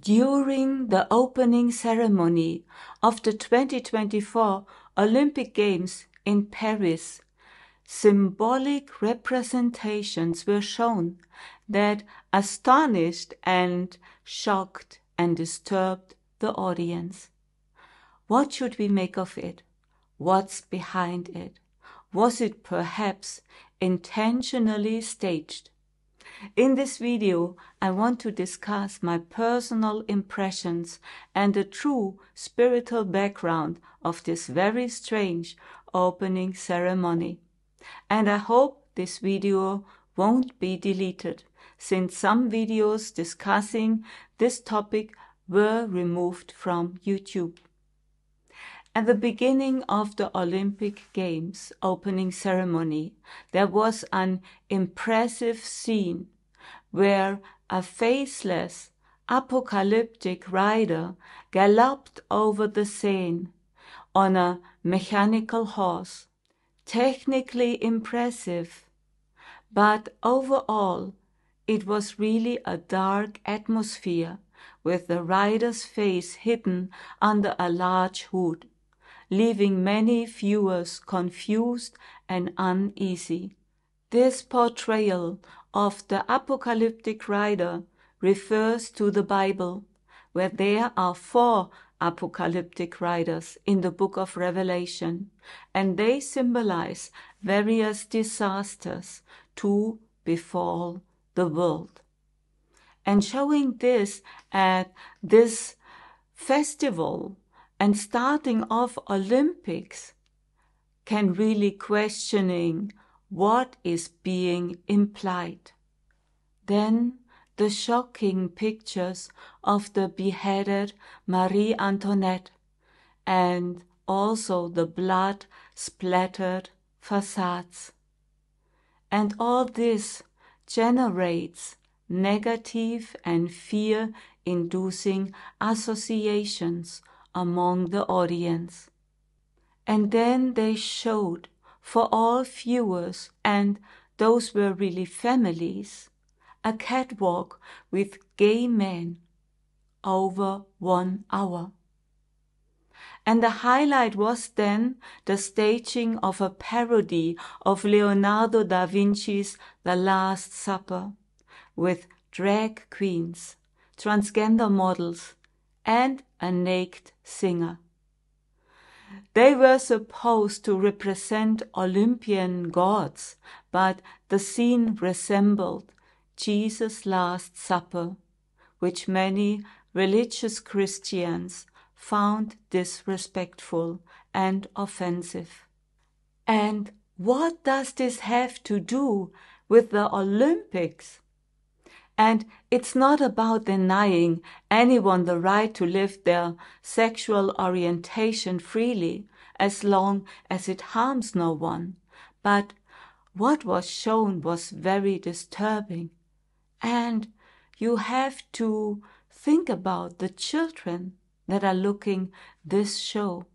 During the opening ceremony of the 2024 Olympic Games in Paris, symbolic representations were shown that astonished and shocked and disturbed the audience. What should we make of it? What's behind it? Was it perhaps intentionally staged? In this video, I want to discuss my personal impressions and the true spiritual background of this very strange opening ceremony. And I hope this video won't be deleted, since some videos discussing this topic were removed from YouTube. At the beginning of the Olympic Games opening ceremony, there was an impressive scene where a faceless, apocalyptic rider galloped over the Seine on a mechanical horse. Technically impressive, but overall it was really a dark atmosphere with the rider's face hidden under a large hood, leaving many viewers confused and uneasy. This portrayal of the apocalyptic rider refers to the Bible, where there are 4 apocalyptic riders in the book of Revelation, and they symbolize various disasters to befall the world. And showing this at this festival and starting off Olympics can really questioning what is being implied. Then the shocking pictures of the beheaded Marie Antoinette and also the blood-splattered facades. And all this generates negative and fear-inducing associations among the audience. And then they showed for all viewers, and those were really families, a catwalk with gay men over 1 hour. And the highlight was then the staging of a parody of Leonardo da Vinci's The Last Supper, with drag queens, transgender models, and a naked singer. They were supposed to represent Olympian gods, but the scene resembled Jesus' Last Supper, which many religious Christians found disrespectful and offensive. And what does this have to do with the Olympics? And it's not about denying anyone the right to live their sexual orientation freely, as long as it harms no one. But what was shown was very disturbing. And you have to think about the children that are looking this show.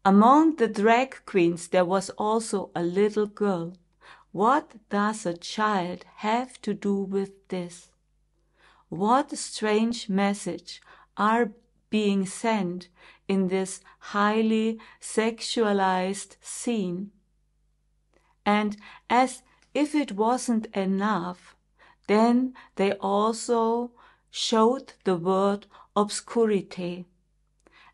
Among the drag queens, there was also a little girl. What does a child have to do with this? What strange message are being sent in this highly sexualized scene? And as if it wasn't enough, then they also showed the word obscurité.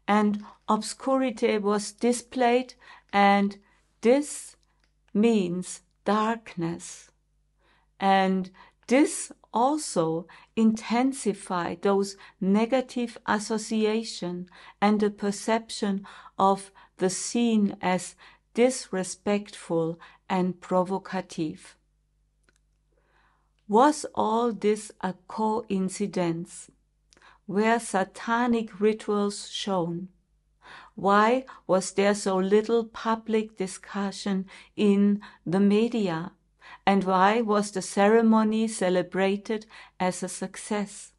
And obscurité was displayed, and this means darkness. And this also intensified those negative association and the perception of the scene as disrespectful and provocative. Was all this a coincidence? Were satanic rituals shown? Why was there so little public discussion in the media? And why was the ceremony celebrated as a success?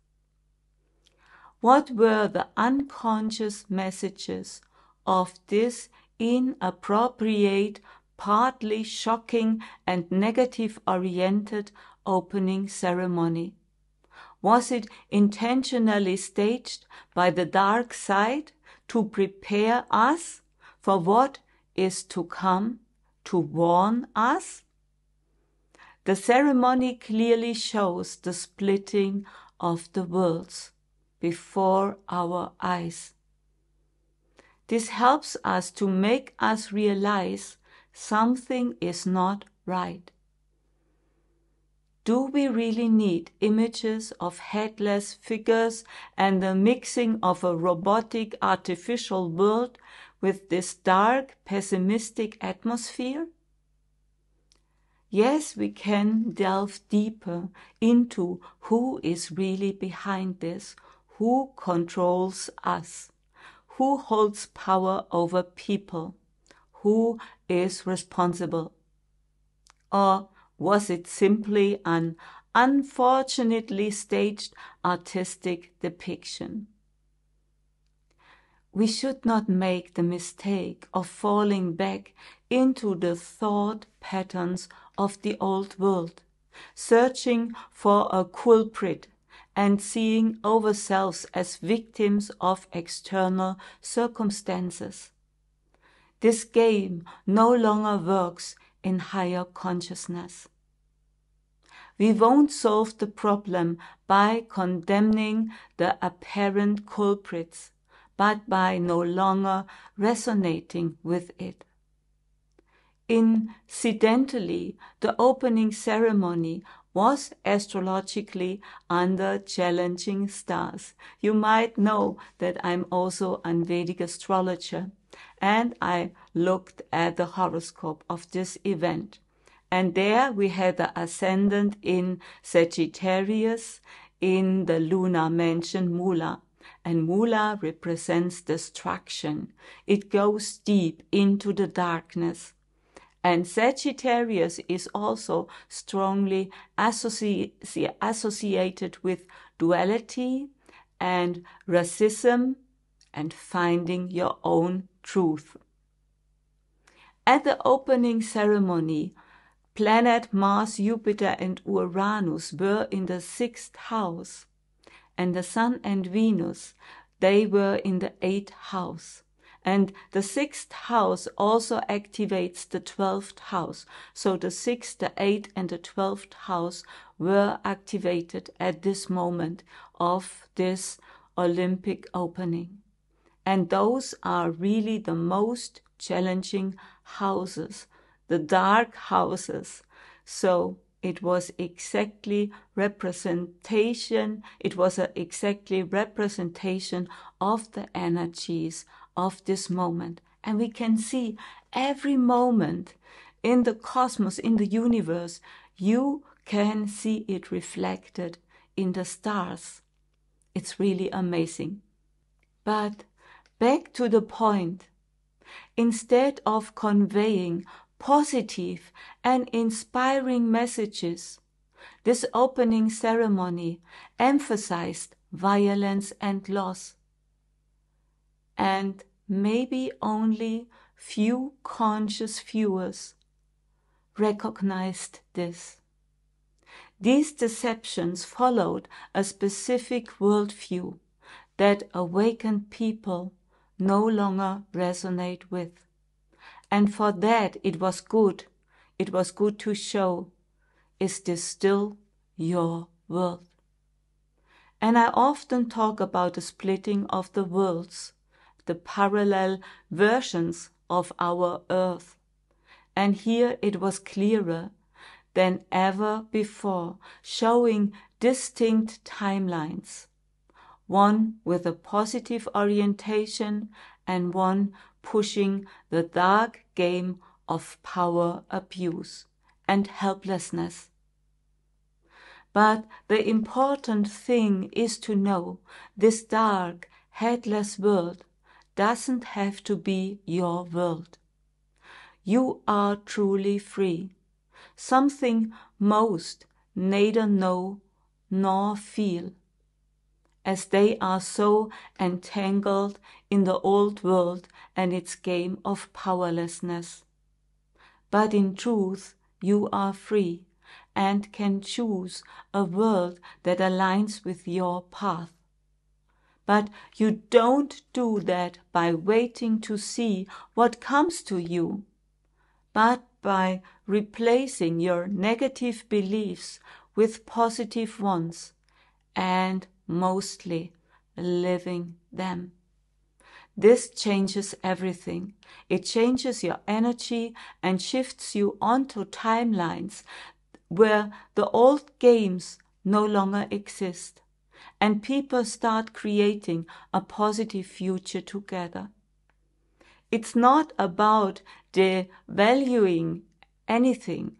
What were the unconscious messages of this inappropriate, partly shocking and negative-oriented opening ceremony? Was it intentionally staged by the dark side to prepare us for what is to come, to warn us? The ceremony clearly shows the splitting of the worlds before our eyes. This helps us to make us realize something is not right. Do we really need images of headless figures and the mixing of a robotic artificial world with this dark, pessimistic atmosphere? Yes, we can delve deeper into who is really behind this, who controls us, who holds power over people, who is responsible. Or was it simply an unfortunately staged artistic depiction? We should not make the mistake of falling back into the thought patterns of the old world, searching for a culprit and seeing ourselves as victims of external circumstances. This game no longer works in higher consciousness. We won't solve the problem by condemning the apparent culprits, but by no longer resonating with it. Incidentally, the opening ceremony was astrologically under challenging stars. You might know that I'm also a Vedic astrologer, and I looked at the horoscope of this event. And there we had the ascendant in Sagittarius in the lunar mansion Mula. And Mula represents destruction. It goes deep into the darkness. And Sagittarius is also strongly associated with duality and racism and finding your own truth. At the opening ceremony, planet Mars, Jupiter, and Uranus were in the 6th house, and the Sun and Venus, they were in the 8th house. And the 6th house also activates the 12th house. So the 6th, the 8th, and the 12th house were activated at this moment of this Olympic opening. And those are really the most challenging houses, the dark houses. So it was exactly representation. It was an exactly representation of the energies of this moment. And we can see every moment in the cosmos, in the universe, you can see it reflected in the stars. It's really amazing. But back to the point. Instead of conveying positive and inspiring messages, this opening ceremony emphasized violence and loss. And maybe only few conscious viewers recognized this. These deceptions followed a specific worldview that awakened people no longer resonate with. And for that it was good to show, is this still your world? And I often talk about the splitting of the worlds, the parallel versions of our earth. And here it was clearer than ever before, showing distinct timelines, one with a positive orientation and one pushing the dark game of power abuse and helplessness. But the important thing is to know this dark, headless world doesn't have to be your world. You are truly free, something most neither know nor feel, as they are so entangled in the old world and its game of powerlessness. But in truth, you are free, and can choose a world that aligns with your path. But you don't do that by waiting to see what comes to you, but by replacing your negative beliefs with positive ones and mostly living them. This changes everything. It changes your energy and shifts you onto timelines where the old games no longer exist, and people start creating a positive future together. It's not about devaluing anything,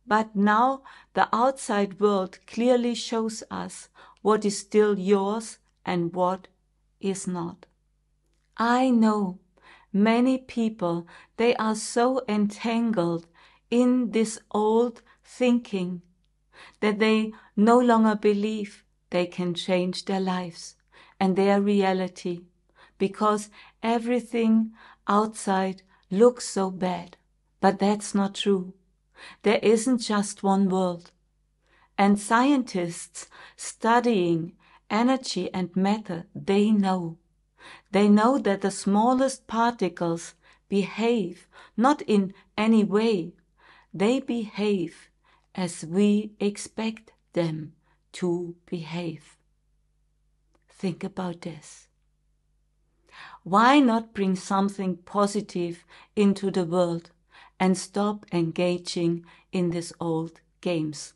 but now the outside world clearly shows us what is still yours and what is not. I know many people, they are so entangled in this old thinking that they no longer believe they can change their lives and their reality because everything outside looks so bad. But that's not true. There isn't just one world. And scientists studying energy and matter, they know. They know that the smallest particles behave not in any way. They behave as we expect them to behave. Think about this. Why not bring something positive into the world and stop engaging in these old games?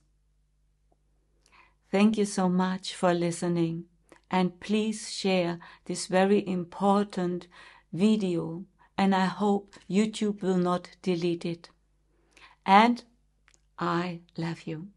Thank you so much for listening, and please share this very important video, and I hope YouTube will not delete it. And I love you.